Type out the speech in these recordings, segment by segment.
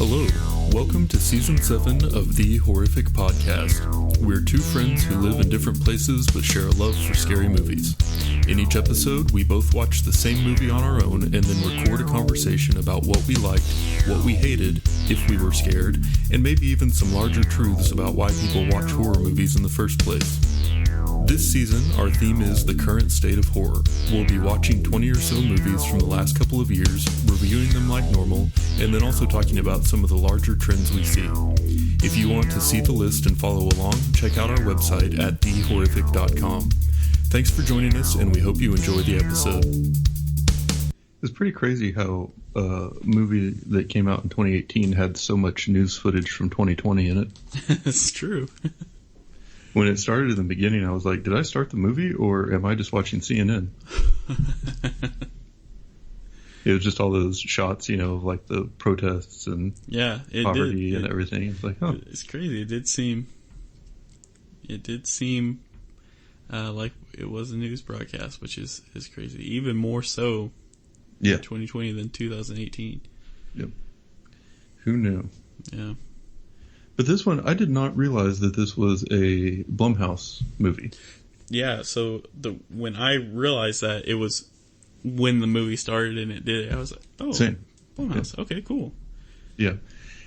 Hello, welcome to Season 7 of The Horrific Podcast. We're two friends who live in different places but share a love for scary movies. In each episode, we both watch the same movie on our own and then record a conversation about what we liked, what we hated, if we were scared, and maybe even some larger truths about why people watch horror movies in the first place. This season, our theme is the current state of horror. We'll be watching 20 or so movies from the last couple of years, reviewing them like normal, and then also talking about some of the larger trends we see. If you want to see the list and follow along, check out our website at thehorrific.com. Thanks for joining us, and we hope you enjoy the episode. It's pretty crazy how a movie that came out in 2018 had so much news footage from 2020 in it. It's true. When it started in the beginning, I was like, did I start the movie or am I just watching CNN? It was just all those shots, you know, of like the protests and poverty and everything. It's like, oh. It's crazy. It did seem like it was a news broadcast, which is crazy. Even more so in 2020 than 2018. Yep. Who knew? Yeah. But this one, I did not realize that this was a Blumhouse movie. Yeah, so when I realized that it was when the movie started and it did it, I was like, oh, same. Blumhouse, yeah. Okay, cool. Yeah,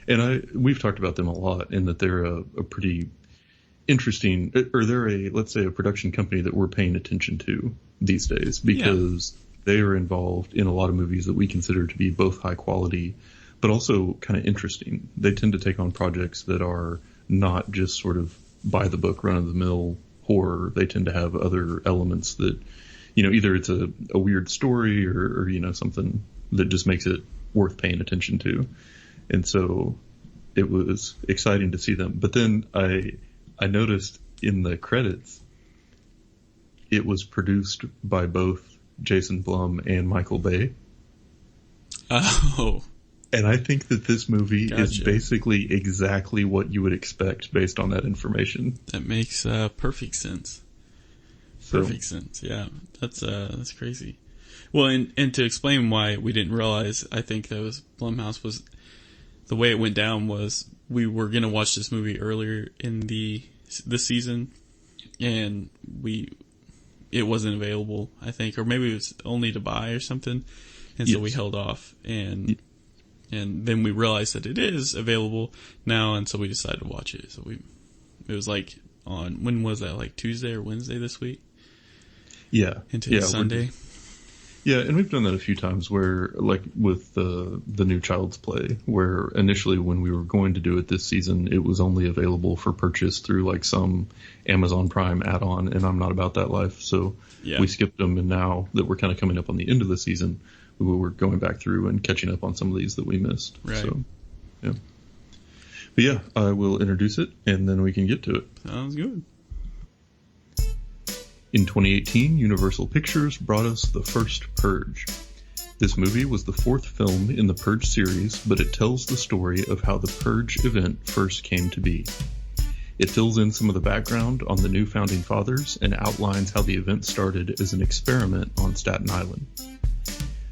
and we've talked about them a lot in that they're a pretty interesting, or they're let's say a production company that we're paying attention to these days because they are involved in a lot of movies that we consider to be both high quality but also kind of interesting. They tend to take on projects that are not just sort of by the book, run-of-the-mill horror. They tend to have other elements that, you know, either it's a weird story or, you know, something that just makes it worth paying attention to. And so it was exciting to see them. But then I noticed in the credits, it was produced by both Jason Blum and Michael Bay. Oh. And I think that this movie is basically exactly what you would expect based on that information. That makes perfect sense. Perfect sense. Yeah, that's crazy. Well, and to explain why we didn't realize, I think that was Blumhouse was the way it went down was we were gonna watch this movie earlier in this season, and it wasn't available. I think, or maybe it was only to buy or something, and so we held off And then we realized that it is available now, and so we decided to watch it. So it was like when was that? Like Tuesday or Wednesday this week? Yeah. Into Sunday. Yeah, and we've done that a few times where, like with the new Child's Play, where initially when we were going to do it this season, it was only available for purchase through like some Amazon Prime add-on, and I'm not about that life, so we skipped them, and now that we're kind of coming up on the end of the season, we were going back through and catching up on some of these that we missed. Right. So, yeah. But yeah, I will introduce it, and then we can get to it. Sounds good. In 2018, Universal Pictures brought us The First Purge. This movie was the fourth film in the Purge series, but it tells the story of how the Purge event first came to be. It fills in some of the background on the new Founding Fathers and outlines how the event started as an experiment on Staten Island.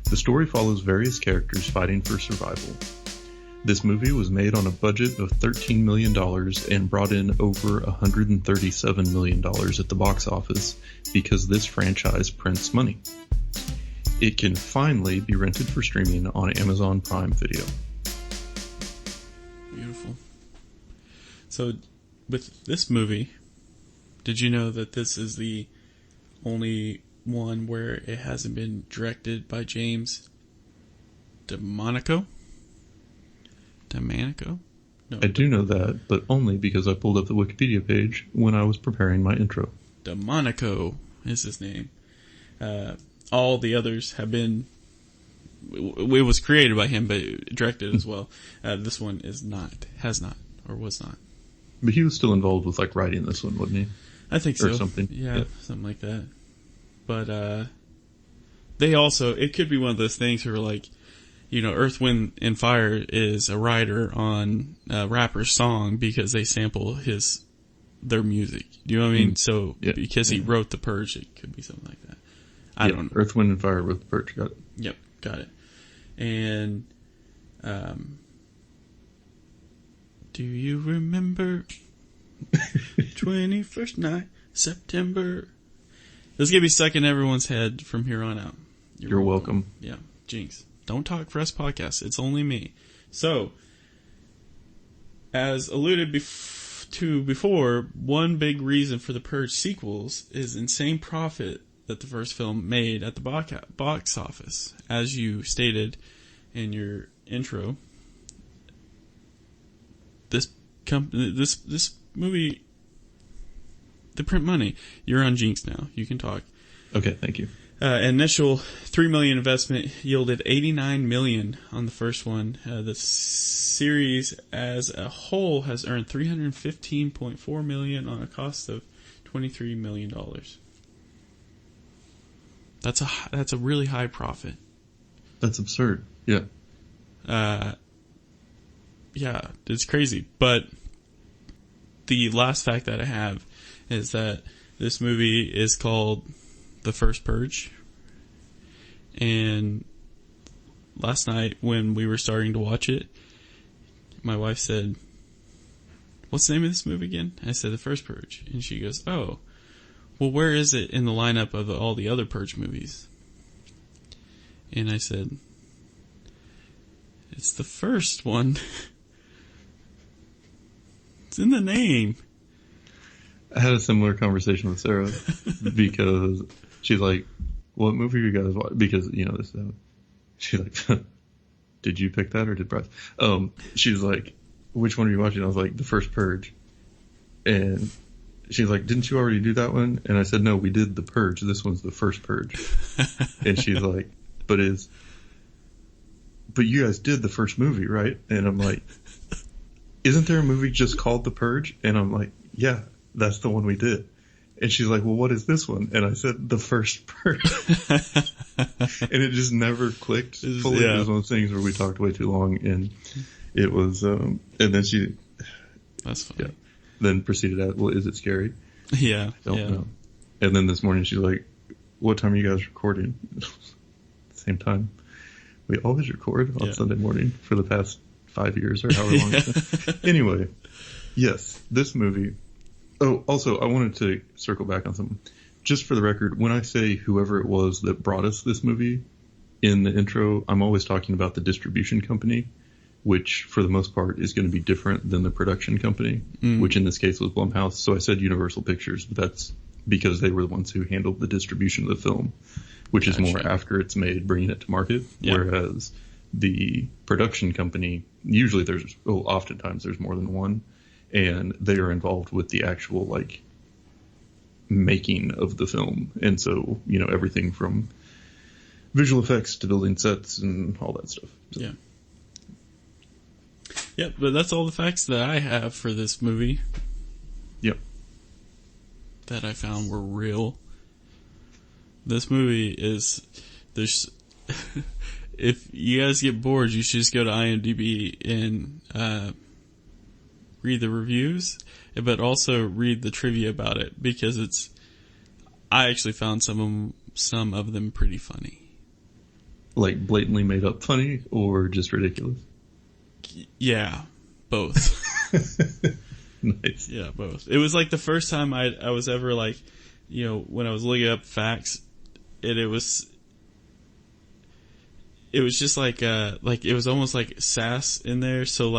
The story follows various characters fighting for survival. This movie was made on a budget of $13 million and brought in over $137 million at the box office because this franchise prints money. It can finally be rented for streaming on Amazon Prime Video. Beautiful. So, with this movie, did you know that this is the only one where it hasn't been directed by James DeMonico? No, I do know that, but only because I pulled up the Wikipedia page when I was preparing my intro. DeMonico is his name. All the others have been... It was created by him, but directed as well. This one was not. But he was still involved with like writing this one, wasn't he? I think so. Or something. Yeah, something like that. But they also... It could be one of those things where like, you know, Earth, Wind, and Fire is a writer on a rapper's song because they sample their music. Do you know what I mean? So, because he wrote The Purge, it could be something like that. I don't know. Earth, Wind, and Fire with The Purge. Got it. Yep, got it. And, Do you remember 21st night, September? This is going to be stuck in everyone's head from here on out. You're welcome. Yeah, Jinx. Don't talk for us podcasts. It's only me. So, as alluded to before, one big reason for the Purge sequels is insane profit that the first film made at the box office. As you stated in your intro, this movie, the print money. You're on Jinx now. You can talk. Okay, thank you. Initial $3 million investment yielded $89 million on the first one. The series as a whole has earned $315.4 million on a cost of $23 million. That's a really high profit. That's absurd. Yeah. Yeah, it's crazy. But the last fact that I have is that this movie is called The First Purge. And last night when we were starting to watch it, my wife said, "What's the name of this movie again?" I said, The First Purge. And she goes, "Oh, well, where is it in the lineup of all the other Purge movies?" And I said, "It's the first one." It's in the name. I had a similar conversation with Sarah because she's like, "What movie are you guys watching?" Because, this, she's like, "Did you pick that or did Bryce?" She's like, "Which one are you watching?" I was like, "The First Purge." And she's like, "Didn't you already do that one?" And I said, "No, we did The Purge. This one's The First Purge." And she's like, but you guys did the first movie, right?" And I'm like, "Isn't there a movie just called The Purge?" And I'm like, "Yeah, that's the one we did." And she's like, "Well, what is this one?" And I said, "The First Purge." And it just never clicked fully. Yeah. It was one of those things where we talked way too long, and it was, and then she... That's funny. Yeah, then proceeded at, "Well, is it scary?" Yeah. I don't know. And then this morning she's like, "What time are you guys recording?" Same time. We always record on Sunday morning for the past 5 years or however long it's been. Anyway, yes, this movie. Oh, also, I wanted to circle back on something. Just for the record, when I say whoever it was that brought us this movie in the intro, I'm always talking about the distribution company, which for the most part is going to be different than the production company, which in this case was Blumhouse. So I said Universal Pictures, but that's because they were the ones who handled the distribution of the film, which is more after it's made, bringing it to market. Yeah. Whereas the production company, oftentimes there's more than one, and they are involved with the actual, making of the film. And so, everything from visual effects to building sets and all that stuff. So. Yeah. Yeah, but that's all the facts that I have for this movie. Yep. That I found were real. This movie there's if you guys get bored, you should just go to IMDb and read the reviews, but also read the trivia about it, because I actually found some of them pretty funny. Like blatantly made up funny or just ridiculous? Yeah, both. Nice. Yeah, both. It was like the first time I was ever when I was looking up facts, and it was just it was almost like sass in there. So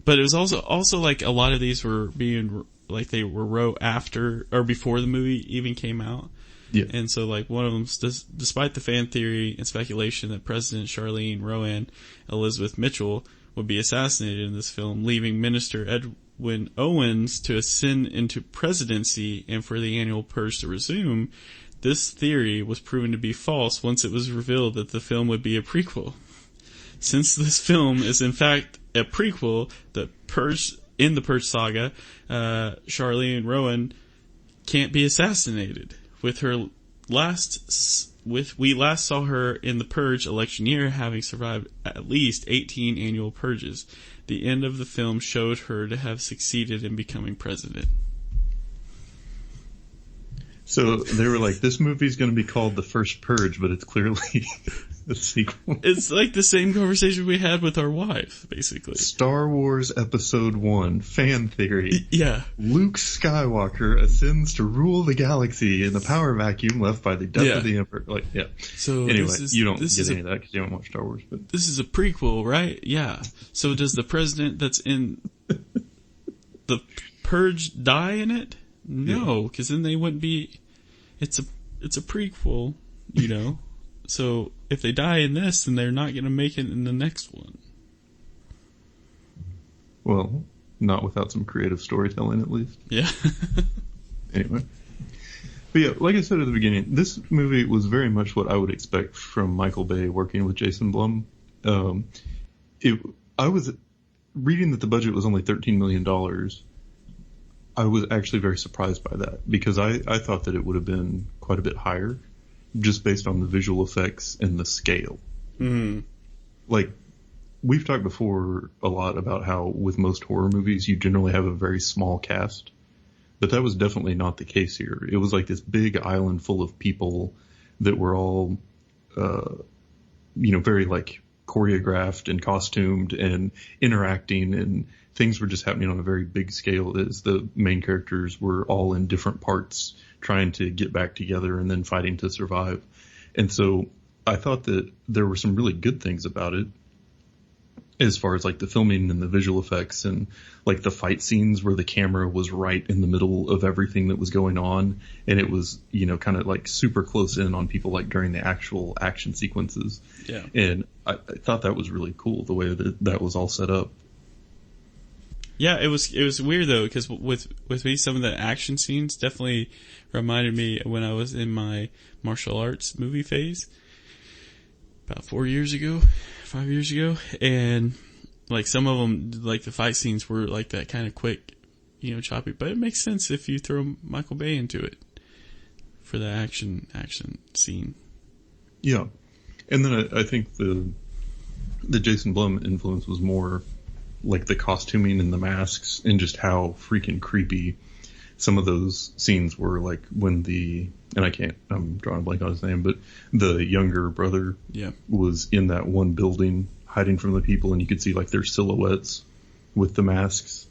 but it was also like a lot of these were being they were wrote after or before the movie even came out. Yeah. And so one of them, despite the fan theory and speculation that President Charlene Rowan Elizabeth Mitchell would be assassinated in this film, leaving Minister Edwin Owens to ascend into presidency and for the annual purge to resume, this theory was proven to be false once it was revealed that the film would be a prequel. Since this film is in fact a prequel, in the Purge saga, Charlene Rowan can't be assassinated. We last saw her in the Purge election year, having survived at least 18 annual purges. The end of the film showed her to have succeeded in becoming president. So they were like, this movie's going to be called The First Purge, but it's clearly a sequel. It's like the same conversation we had with our wife, basically. Star Wars Episode 1, fan theory. Yeah. Luke Skywalker ascends to rule the galaxy in the power vacuum left by the death of the Emperor. Like, yeah. So anyway, you don't get any of that because you don't watch Star Wars. But this is a prequel, right? Yeah. So does the president that's in the Purge die in it? No, because then they wouldn't be. It's a prequel, you know. So if they die in this, then they're not going to make it in the next one. Well, not without some creative storytelling, at least. Yeah. Anyway. But yeah, like I said at the beginning, this movie was very much what I would expect from Michael Bay working with Jason Blum. I was reading that the budget was only $13 million. I was actually very surprised by that because I thought that it would have been quite a bit higher just based on the visual effects and the scale. Mm. Like, we've talked before a lot about how with most horror movies you generally have a very small cast, but that was definitely not the case here. It was like this big island full of people that were all, very like choreographed and costumed and interacting, and things were just happening on a very big scale as the main characters were all in different parts trying to get back together and then fighting to survive. And so I thought that there were some really good things about it as far as like the filming and the visual effects and like the fight scenes where the camera was right in the middle of everything that was going on. And it was, kind of like super close in on people like during the actual action sequences. Yeah. And I thought that was really cool the way that was all set up. Yeah, it was weird though, because with me, some of the action scenes definitely reminded me when I was in my martial arts movie phase about 5 years ago, and like some of them, like the fight scenes were like that kind of quick, choppy. But it makes sense if you throw Michael Bay into it for the action scene. Yeah, and then I think the Jason Blum influence was more like the costuming and the masks and just how freaking creepy some of those scenes were, like when I'm drawing a blank on his name, but the younger brother was in that one building hiding from the people, and you could see like their silhouettes with the masks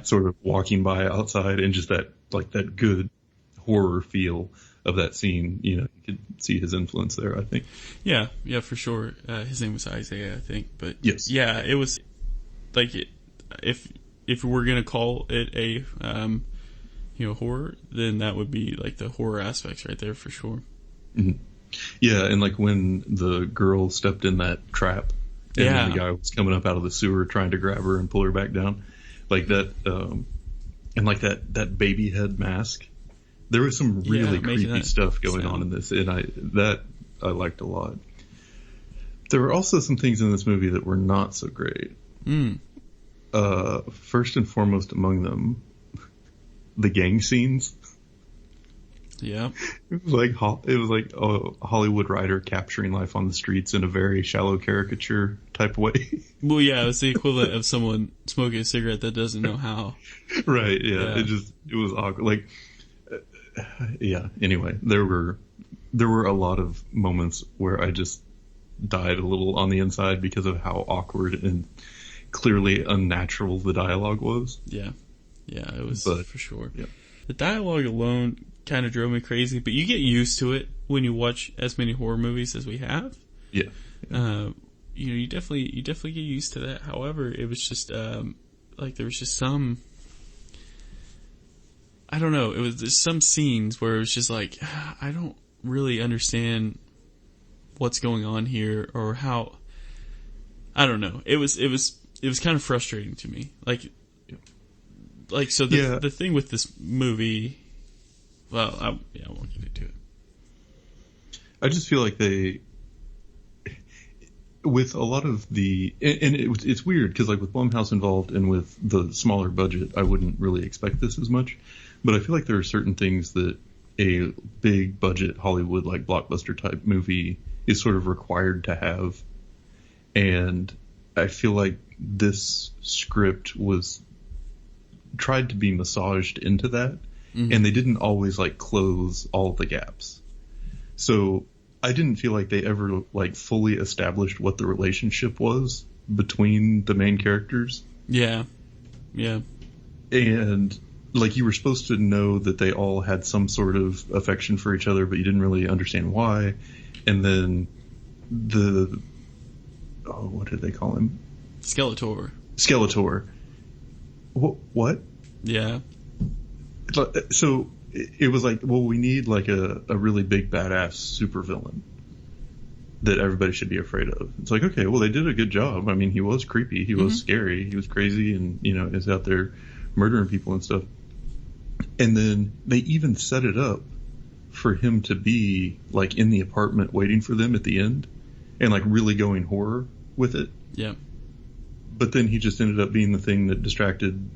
sort of walking by outside, and just that good horror feel of that scene. You could see his influence there, I think. Yeah, for sure. His name was Isaiah, I think, but yes. Yeah, it was like if we're gonna call it a horror, then that would be like the horror aspects right there for sure. Mm-hmm. Yeah, and like when the girl stepped in that trap, and then the guy was coming up out of the sewer trying to grab her and pull her back down, like that, and like that baby head mask. There was some really creepy stuff going on in this, and I liked a lot. There were also some things in this movie that were not so great. Mm. First and foremost among them, the gang scenes. Yeah. It was like a Hollywood writer capturing life on the streets in a very shallow caricature type way. Well, yeah, it was the equivalent of someone smoking a cigarette that doesn't know how. Right, yeah. It was awkward. Like, anyway, there were a lot of moments where I just died a little on the inside because of how awkward and clearly unnatural the dialogue was. Yeah, it was for sure. Yeah. The dialogue alone kind of drove me crazy, but you get used to it when you watch as many horror movies as we have. Yeah. You definitely get used to that. However, it was just like there was just some, I don't know, there's some scenes where it was just like, I don't really understand what's going on here or how, I don't know. It was kind of frustrating to me. So the thing with this movie, well, I won't get into it. I just feel like with a lot of it's weird because like with Blumhouse involved and with the smaller budget, I wouldn't really expect this as much. But I feel like there are certain things that a big budget Hollywood like blockbuster type movie is sort of required to have. And I feel like this script was tried to be massaged into that and they didn't always like close all the gaps. So I didn't feel like they ever like fully established what the relationship was between the main characters. Yeah. And like you were supposed to know that they all had some sort of affection for each other, but you didn't really understand why. And then what did they call him? Skeletor. What? Yeah. So it was like, well, we need like a really big badass supervillain that everybody should be afraid of. It's like, okay, well, they did a good job. I mean, he was creepy, he was scary, he was crazy, and is out there murdering people and stuff. And then they even set it up for him to be like in the apartment waiting for them at the end, and like really going horror with it. Yeah. But then he just ended up being the thing that distracted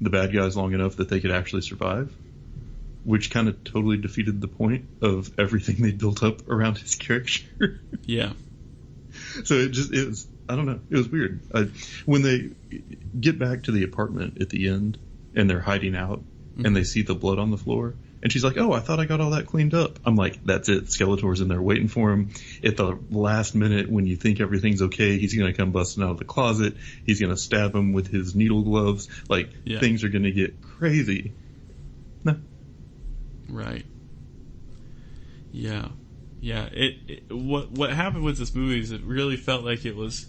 the bad guys long enough that they could actually survive, which kind of totally defeated the point of everything they built up around his character. Yeah. So it was, I don't know, it was weird. When they get back to the apartment at the end and they're hiding out and they see the blood on the floor, and she's like, oh, I thought I got all that cleaned up. I'm like, that's it. Skeletor's in there waiting for him. At the last minute, when you think everything's okay, he's going to come busting out of the closet. He's going to stab him with his needle gloves. Like, things are going to get crazy. No. Right. Yeah. Yeah. What happened with this movie is it really felt like it was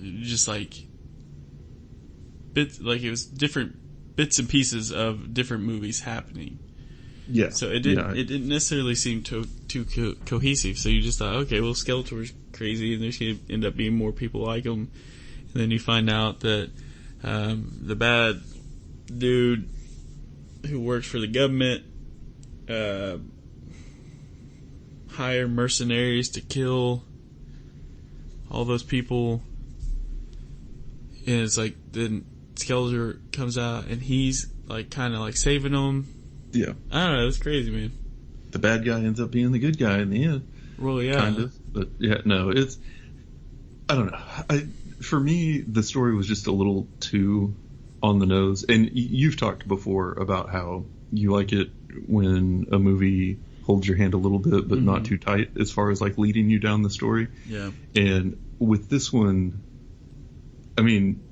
just like bits, like it was different bits and pieces of different movies happening. Yeah. So it didn't necessarily seem too cohesive. So you just thought, okay, well, Skeletor's crazy, and there's going to end up being more people like him. And then you find out that the bad dude who works for the government hire mercenaries to kill all those people. And it's like then Skeletor comes out and he's like kind of like saving them. Yeah. I don't know. It's crazy, man. The bad guy ends up being the good guy in the end. Well, yeah. Kind of. But yeah, no, I don't know. For me, the story was just a little too on the nose. And you've talked before about how you like it when a movie holds your hand a little bit, but not too tight as far as like leading you down the story. Yeah. And with this one, I mean,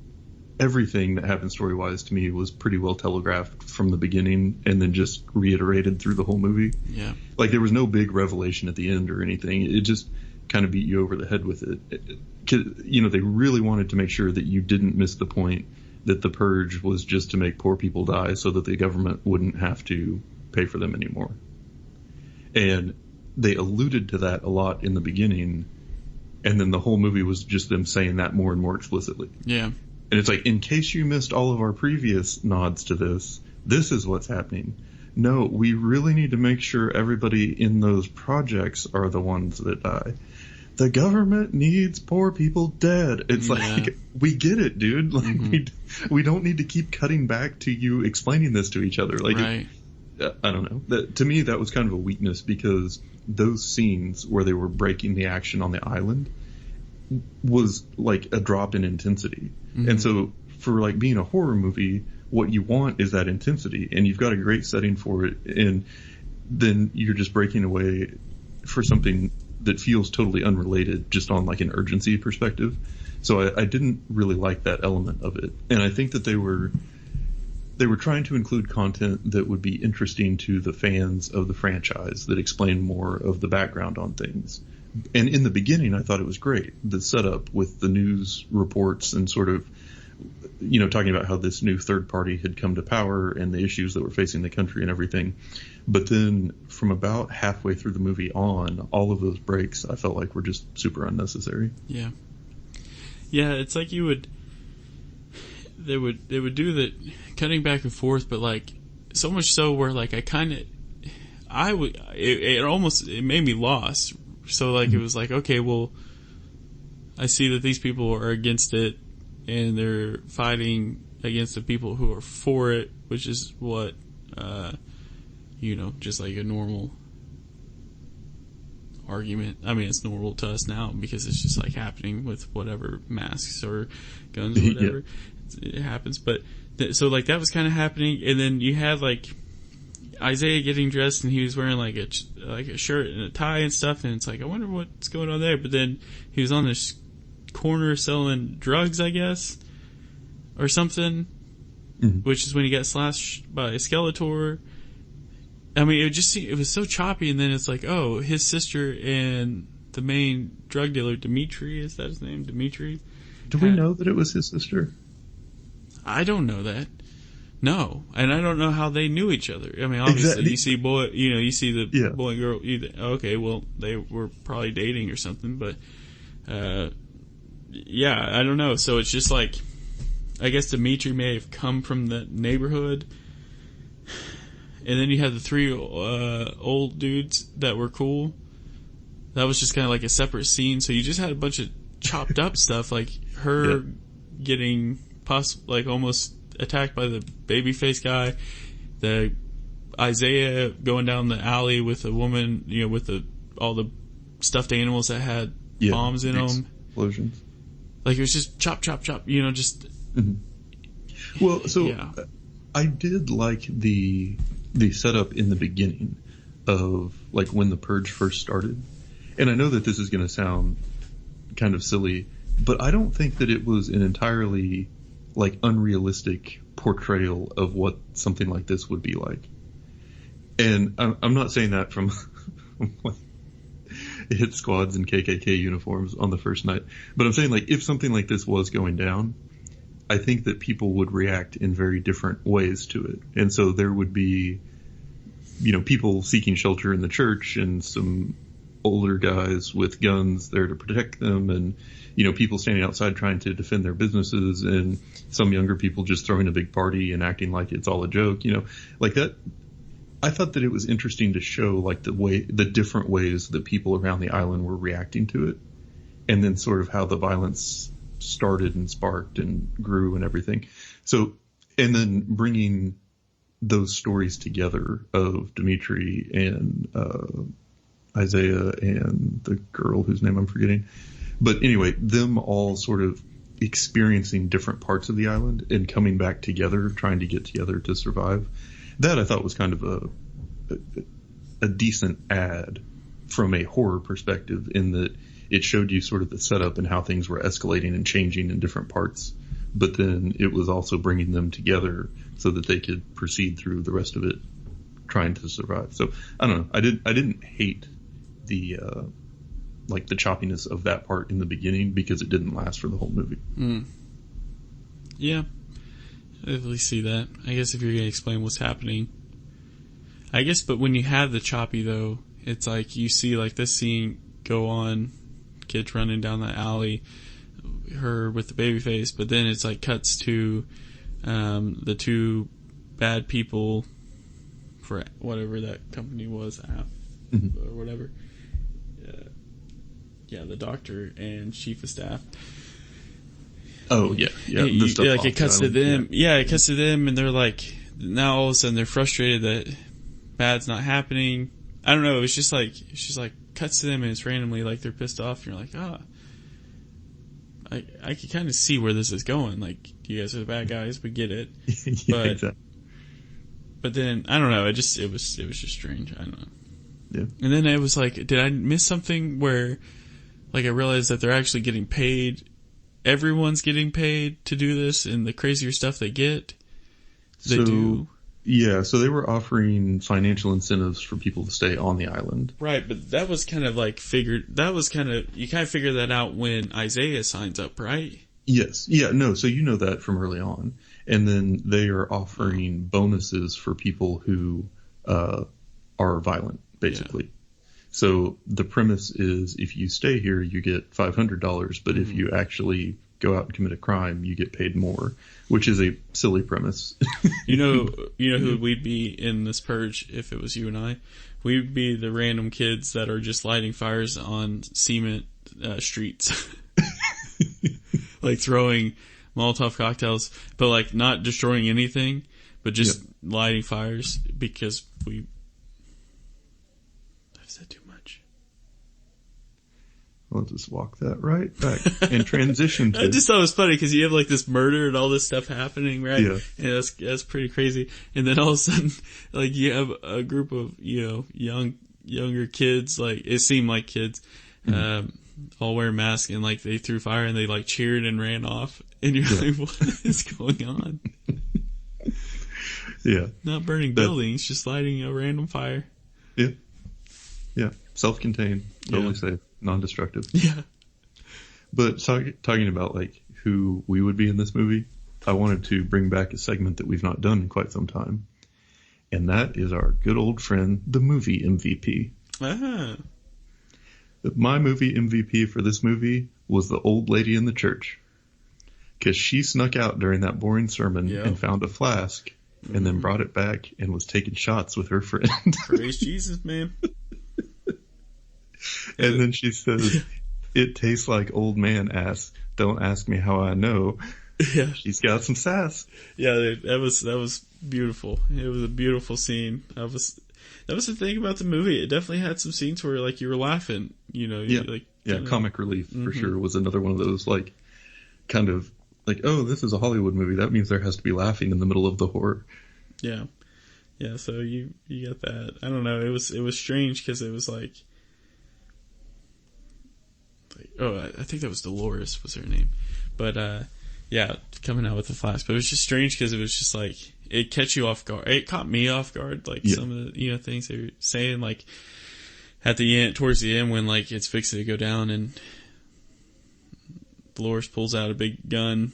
everything that happened story-wise to me was pretty well telegraphed from the beginning and then just reiterated through the whole movie. Yeah. Like, there was no big revelation at the end or anything. It just kind of beat you over the head with it. They really wanted to make sure that you didn't miss the point that the purge was just to make poor people die so that the government wouldn't have to pay for them anymore. And they alluded to that a lot in the beginning, and then the whole movie was just them saying that more and more explicitly. Yeah. And it's like, in case you missed all of our previous nods to this is what's happening. No, we really need to make sure everybody in those projects are the ones that die. The government needs poor people dead. It's like, we get it, dude. Like, we don't need to keep cutting back to you explaining this to each other. Like, right. I don't know. To me, that was kind of a weakness, because those scenes where they were breaking the action on the island was like a drop in intensity. And so for like being a horror movie, what you want is that intensity, and you've got a great setting for it, and then you're just breaking away for something that feels totally unrelated, just on like an urgency perspective. So I didn't really like that element of it. And I think that they were trying to include content that would be interesting to the fans of the franchise, that explained more of the background on things. And in the beginning, I thought it was great, the setup with the news reports and sort of, talking about how this new third party had come to power and the issues that were facing the country and everything. But then from about halfway through the movie on, all of those breaks I felt like were just super unnecessary. Yeah. Yeah, it's like they would do the cutting back and forth, but like so much so where like it made me lost. So like it was like, okay, well, I see that these people are against it, and they're fighting against the people who are for it, which is what, just like a normal argument. I mean, it's normal to us now because it's just like happening with whatever masks or guns or whatever. it happens. But so like that was kind of happening, and then you had like Isaiah getting dressed, and he was wearing like a shirt and a tie and stuff, and it's like I wonder what's going on there. But then he was on this corner selling drugs, I guess, or something, which is when he got slashed by a Skeletor. I mean, it was so choppy, and then it's like, oh, his sister and the main drug dealer, Dimitri, is that his name? Dimitri? Do we know that it was his sister? I don't know that. No, and I don't know how they knew each other. I mean, obviously, you see you see the boy and girl. Okay, well, they were probably dating or something, but yeah, I don't know. So it's just like, I guess Dimitri may have come from the neighborhood, and then you had the three old dudes that were cool. That was just kind of like a separate scene. So you just had a bunch of chopped up stuff, like her getting like almost attacked by the babyface guy, the Isaiah going down the alley with a woman, with all the stuffed animals that had bombs in them, explosions. Like it was just chop, chop, chop. Just. Mm-hmm. Well, so I did like the setup in the beginning of like when the Purge first started, and I know that this is going to sound kind of silly, but I don't think that it was an entirely like unrealistic portrayal of what something like this would be like. And I'm not saying that from hit squads and KKK uniforms on the first night, but I'm saying like if something like this was going down, I think that people would react in very different ways to it. And so there would be, people seeking shelter in the church and some older guys with guns there to protect them, and people standing outside trying to defend their businesses, and some younger people just throwing a big party and acting like it's all a joke, like that. I thought that it was interesting to show like the different ways that people around the island were reacting to it, and then sort of how the violence started and sparked and grew and everything. So, and then bringing those stories together of Dimitri and Isaiah and the girl whose name I'm forgetting. But anyway, them all sort of experiencing different parts of the island and coming back together, trying to get together to survive. That I thought was kind of a decent add from a horror perspective, in that it showed you sort of the setup and how things were escalating and changing in different parts. But then it was also bringing them together so that they could proceed through the rest of it, trying to survive. So I don't know. I didn't hate the like the choppiness of that part in the beginning, because it didn't last for the whole movie. Yeah, I definitely see that. I guess if you're going to explain what's happening, I guess. But when you have the choppy though, it's like you see like this scene go on, kids running down the alley, her with the baby face, but then it's like cuts to the two bad people for whatever that company was, or whatever. The doctor and chief of staff. Oh yeah. Like it cuts to them. Yeah, it cuts to them, and they're like, now all of a sudden they're frustrated that bad's not happening. I don't know. It's just like cuts to them, and it's randomly like they're pissed off. And you're like, I can kind of see where this is going. Like, you guys are the bad guys, we get it. But exactly. But then I don't know. It was just strange. I don't know. Yeah. And then it was like, did I miss something where, like, I realized that they're actually getting paid? Everyone's getting paid to do this, and the crazier stuff they get, they do. Yeah, so they were offering financial incentives for people to stay on the island. Right, but that was kind of like you kind of figure that out when Isaiah signs up, right? Yes. Yeah, no, so you know that from early on. And then they are offering bonuses for people who are violent, basically. Yeah. So the premise is, if you stay here, you get $500, but if you actually go out and commit a crime, you get paid more, which is a silly premise. You know who we'd be in this purge if it was you and I? We'd be the random kids that are just lighting fires on cement streets. Like throwing Molotov cocktails, but like not destroying anything, but just lighting fires because I've said too much. I'll just walk that right back and transition to... I just thought it was funny because you have like this murder and all this stuff happening, right? Yeah. And that's pretty crazy. And then all of a sudden, like you have a group of, younger kids, like it seemed like kids, all wear masks and like they threw fire and they like cheered and ran off. And you're like, what is going on? Yeah. Not burning buildings, just lighting a random fire. Yeah. Yeah. Self-contained. Totally safe. Non-destructive. Yeah. But talking about like who we would be in this movie, I wanted to bring back a segment that we've not done in quite some time. And that is our good old friend, the movie MVP. Ah. My movie MVP for this movie was the old lady in the church. Because she snuck out during that boring sermon and found a flask and then brought it back and was taking shots with her friend. Praise Jesus, man. And then she says, it tastes like old man ass. Don't ask me how I know. Yeah. She's got some sass. Yeah, that was beautiful. It was a beautiful scene. That was the thing about the movie. It definitely had some scenes where like you were laughing, Comic relief for sure was another one of those like kind of like, oh, this is a Hollywood movie. That means there has to be laughing in the middle of the horror. Yeah. Yeah, so you get that. I don't know. It was strange because it was like I think that was Dolores was her name. But coming out with the flash. But it was just strange because it was just like it catch you off guard. It caught me off guard, like some of the things they were saying, like at the end, towards the end when like it's fixing to go down and Dolores pulls out a big gun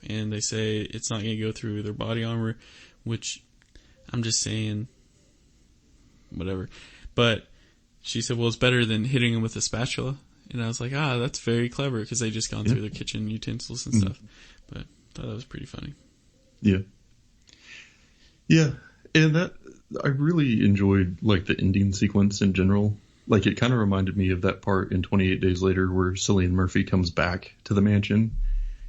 and they say it's not going to go through their body armor, which I'm just saying whatever. But she said, well, it's better than hitting him with a spatula. And I was like, that's very clever because they just gone through their kitchen utensils and stuff. But I thought that was pretty funny. Yeah. Yeah. And I really enjoyed like the ending sequence in general. Like it kind of reminded me of that part in 28 Days Later where Cillian Murphy comes back to the mansion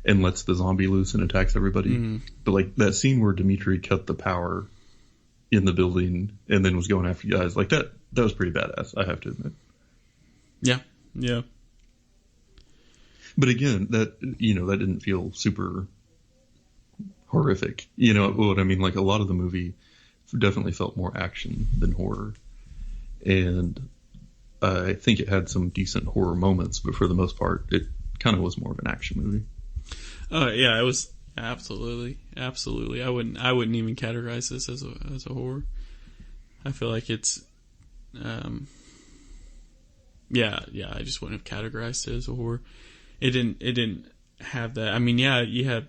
and lets the zombie loose and attacks everybody. Mm-hmm. But like that scene where Dimitri cut the power in the building and then was going after you guys, like that was pretty badass, I have to admit. Yeah. Yeah. But again, that didn't feel super horrific. You know what I mean? Like a lot of the movie definitely felt more action than horror. And I think it had some decent horror moments, but for the most part, it kind of was more of an action movie. Yeah, it was absolutely. I wouldn't even categorize this as a horror. I feel like it's, I just wouldn't have categorized it as a horror. It didn't have that. I mean, you had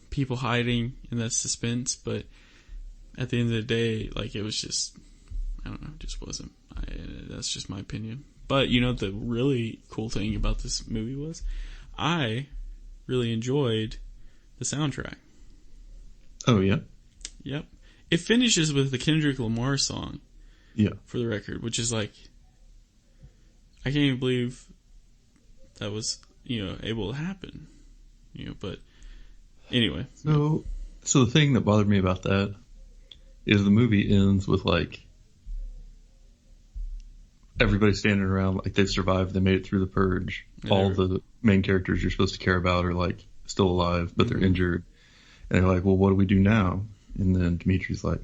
people hiding in that suspense, but at the end of the day, like it was just, I don't know, it just wasn't. That's just my opinion. But the really cool thing about this movie was, I really enjoyed the soundtrack. Oh yeah. Yep. It finishes with the Kendrick Lamar song. Yeah. For the record, which is like, I can't even believe that was, able to happen. But anyway. So the thing that bothered me about that is the movie ends with like everybody standing around like they've survived, they made it through the purge. Yeah, all the main characters you're supposed to care about are like still alive, but they're injured. And they're like, well, what do we do now? And then Dimitri's like,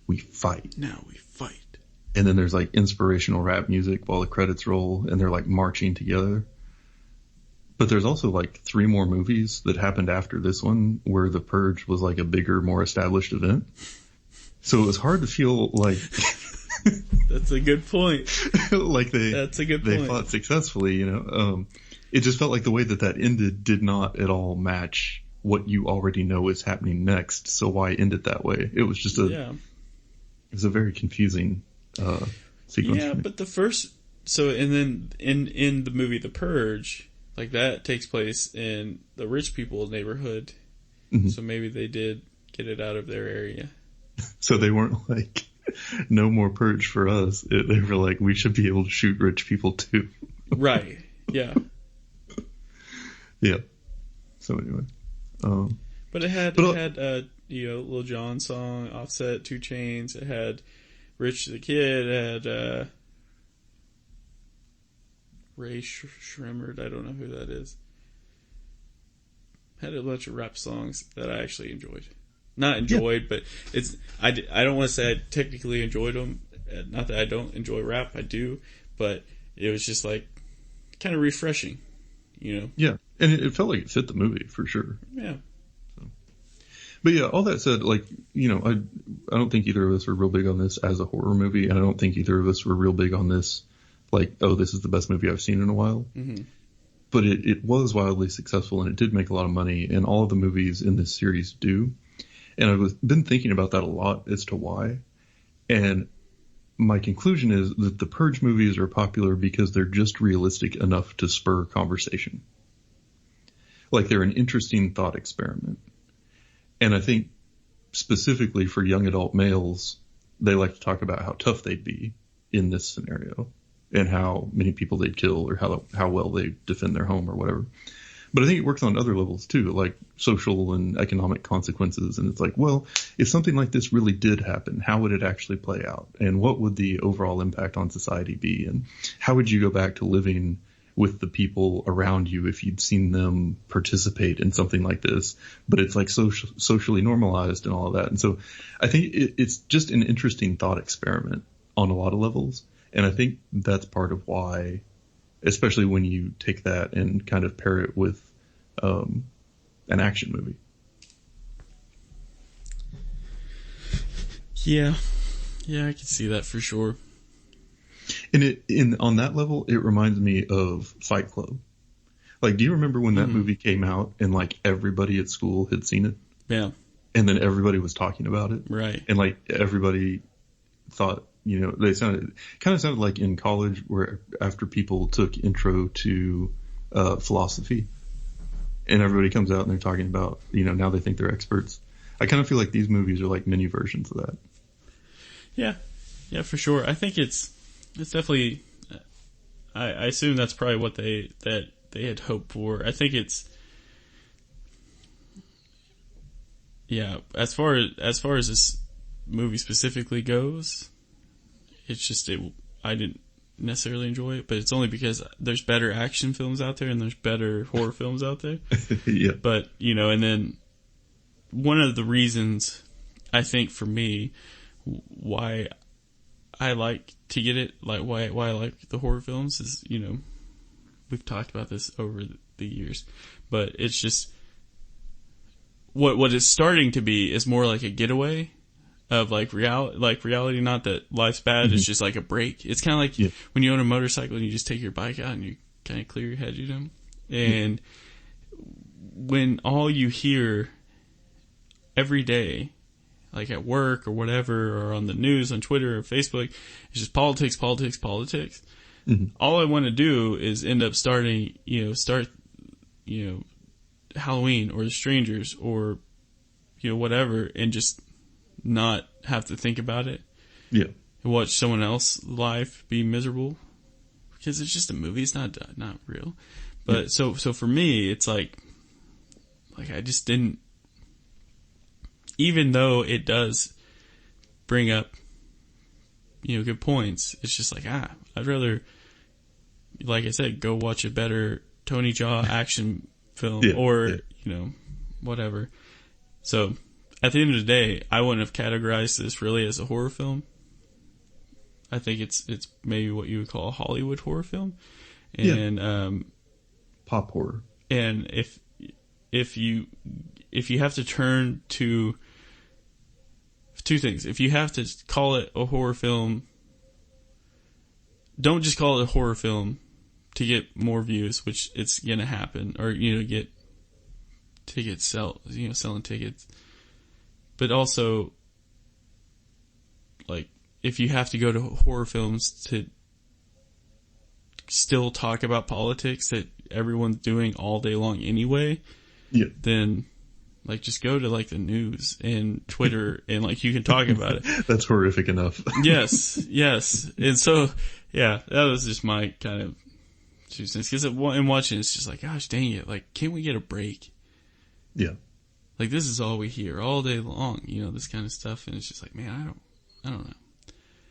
we fight. Now we fight. And then there's like inspirational rap music while the credits roll and they're like marching together. But there's also like 3 more movies that happened after this one where the purge was like a bigger, more established event. So it was hard to feel like that's a good point. Like that's a good point. They fought successfully, It just felt like the way that ended did not at all match what you already know is happening next. So why end it that way? It was just it was a very confusing sequence. Yeah, but and then in the movie The Purge, like that takes place in the rich people neighborhood. Mm-hmm. So maybe they did get it out of their area. So they weren't like, no more purge for us. They were like, we should be able to shoot rich people too. Right. Yeah. Yeah. So anyway. But it had Lil Jon song, Offset, 2 Chainz. It had Rich the Kid. It had Ray Shremmerd. I don't know who that is. Had a bunch of rap songs that I actually enjoyed. Not enjoyed, but I don't want to say I technically enjoyed them. Not that I don't enjoy rap, I do, but it was just like kind of refreshing, you know? Yeah, and it felt like it fit the movie for sure. Yeah. So. But yeah, all that said, like, you know, I don't think either of us were real big on this as a horror movie, and I don't think either of us were real big on this, like, oh, this is the best movie I've seen in a while. Mm-hmm. But it was wildly successful, and it did make a lot of money, and all of the movies in this series do. And I've been thinking about that a lot as to why. And my conclusion is that the Purge movies are popular because they're just realistic enough to spur conversation. Like, they're an interesting thought experiment. And I think specifically for young adult males, they like to talk about how tough they'd be in this scenario and how many people they'd kill or how well they defend their home or whatever. But I think it works on other levels too, like social and economic consequences. And it's like, well, if something like this really did happen, how would it actually play out? And what would the overall impact on society be? And how would you go back to living with the people around you if you'd seen them participate in something like this? But it's like socially normalized and all of that. And so I think it's just an interesting thought experiment on a lot of levels. And I think that's part of why, especially when you take that and kind of pair it with an action movie. Yeah, I can see that for sure. And on that level, it reminds me of Fight Club. Like, do you remember when that movie came out and like everybody at school had seen it? Yeah. And then everybody was talking about it. Right. And like everybody thought, you know, they kind of sounded like in college where after people took intro to philosophy and everybody comes out and they're talking about, you know, now they think they're experts. I kind of feel like these movies are like mini versions of that. Yeah, for sure. I think it's definitely, I assume that's probably what they had hoped for. I think it's, yeah, as far as this movie specifically goes, it's just, I didn't necessarily enjoy it, but it's only because there's better action films out there and there's better horror films out there. Yeah. But, you know, and then one of the reasons I think for me why I like to get it, like why I like the horror films is, you know, we've talked about this over the years, but it's just what it's starting to be is more like a getaway of like reality, not that life's bad, it's just like a break. It's kind of like when you own a motorcycle and you just take your bike out and you kind of clear your head, you know? And when all you hear every day, like at work or whatever, or on the news, on Twitter or Facebook, it's just politics. Mm-hmm. All I want to do is end up starting Halloween or The Strangers or, you know, whatever, and just not have to think about it. Yeah. And watch someone else's life be miserable. Because it's just a movie. It's not real. But so for me, it's like I just didn't, even though it does bring up, you know, good points, it's just like, I'd rather, like I said, go watch a better Tony Jaa action film you know, whatever. So at the end of the day, I wouldn't have categorized this really as a horror film. I think it's maybe what you would call a Hollywood horror film. And pop horror. And if you have to turn to two things. If you have to call it a horror film, don't just call it a horror film to get more views, which it's going to happen, or, you know, get tickets, selling tickets. But also, like, if you have to go to horror films to still talk about politics that everyone's doing all day long anyway, then, like, just go to, like, the news and Twitter and, like, you can talk about it. That's horrific enough. Yes. And so, yeah, that was just my kind of 2 cents. Because in watching, it's just like, gosh dang it, like, can't we get a break? Yeah. Like, this is all we hear all day long, you know, this kind of stuff. And it's just like, man, I don't know.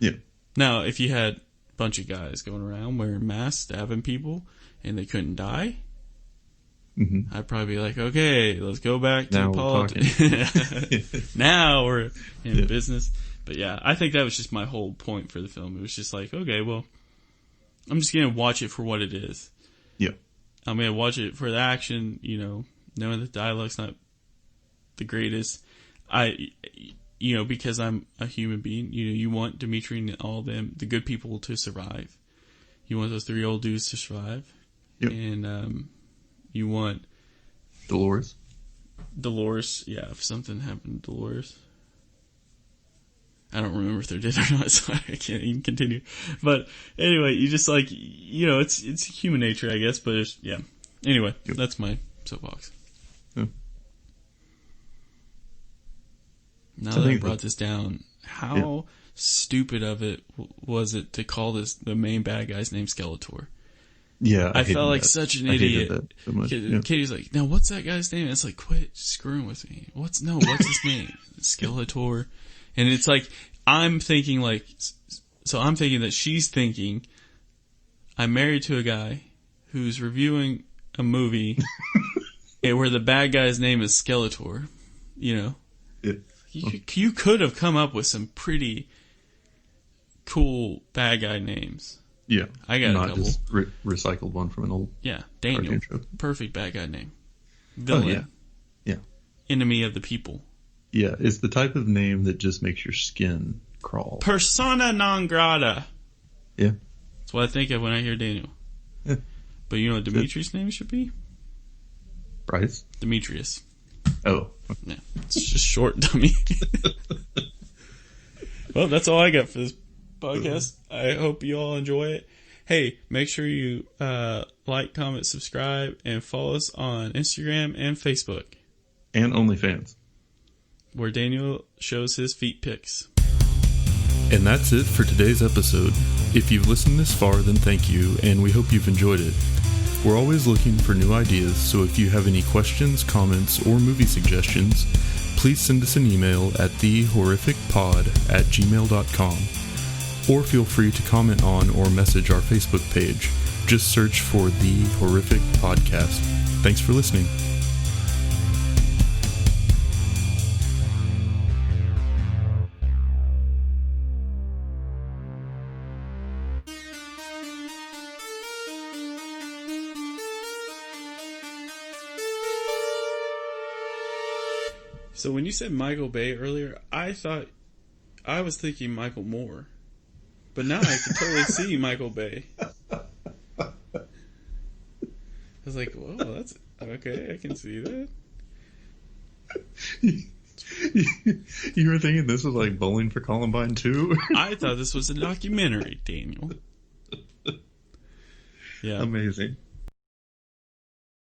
Yeah. Now, if you had bunch of guys going around wearing masks, stabbing people, and they couldn't die, I'd probably be like, okay, let's go back to politics. Now we're in business. But yeah, I think that was just my whole point for the film. It was just like, okay, well, I'm just going to watch it for what it is. Yeah. I'm going to watch it for the action, knowing that the dialogue's not the greatest. Because I'm a human being, you want Dimitri and all them, the good people, to survive. You want those 3 old dudes to survive. Yep. And, you want Dolores, yeah, if something happened to Dolores. I don't remember if they did or not, so I can't even continue. But anyway, you just like, it's human nature, I guess, but yeah. Anyway, That's my soapbox. Yeah. Now that I brought this down, how stupid of it was it to call the main bad guy's name Skeletor? Yeah, I felt like such an idiot. So much, Katie's like, now what's that guy's name? And it's like, quit screwing with me. What's his name? Skeletor. And it's like, I'm thinking that she's thinking, I'm married to a guy who's reviewing a movie where the bad guy's name is Skeletor. Yeah. You could have come up with some pretty cool bad guy names. Yeah. I got a couple. Just recycled one from an old Daniel. Perfect bad guy name. Villain. Yeah. Enemy of the people. Yeah, it's the type of name that just makes your skin crawl. Persona non grata. Yeah. That's what I think of when I hear Daniel. Yeah. But you know what Dimitri's name should be? Bryce? Demetrius. Oh. Yeah. It's just short, dummy. Well, that's all I got for this podcast. I hope you all enjoy it. Hey, make sure you like, comment, subscribe, and follow us on Instagram and Facebook. And OnlyFans, where Daniel shows his feet pics. And that's it for today's episode. If you've listened this far, then thank you, and we hope you've enjoyed it. We're always looking for new ideas, so if you have any questions, comments, or movie suggestions, please send us an email at thehorrificpod@gmail.com, or feel free to comment on or message our Facebook page. Just search for The Horrific Podcast. Thanks for listening. So when you said Michael Bay earlier, I was thinking Michael Moore. But now I can totally see Michael Bay. I was like, whoa, that's okay, I can see that. You were thinking this was like Bowling for Columbine 2? I thought this was a documentary, Daniel. Yeah. Amazing.